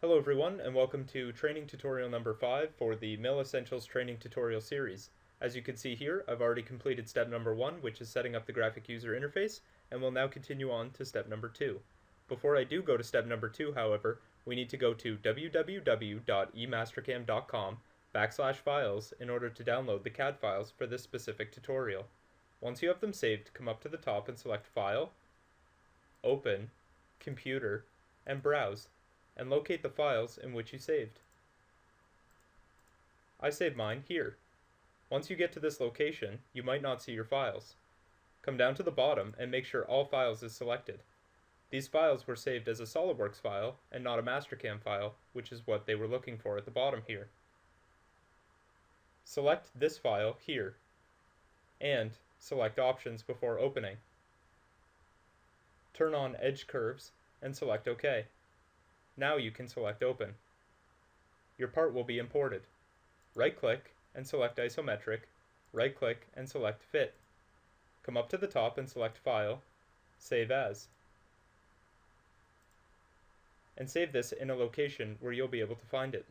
Hello everyone, and welcome to training tutorial number 5 for the Mill Essentials training tutorial series. As you can see here, I've already completed step number 1, which is setting up the graphic user interface, and will now continue on to step number 2. Before I do go to step number 2, however, we need to go to www.emastercam.com/files in order to download the CAD files for this specific tutorial. Once you have them saved, come up to the top and select File, Open, Computer, and Browse, and locate the files in which you saved. I saved mine here. Once you get to this location, you might not see your files. Come down to the bottom and make sure All Files is selected. These files were saved as a SolidWorks file and not a Mastercam file, which is what they were looking for at the bottom here. Select this file here, and select Options before opening. Turn on Edge Curves and select OK. Now you can select Open. Your part will be imported. Right-click and select Isometric, right-click and select Fit. Come up to the top and select File, Save As, and save this in a location where you'll be able to find it.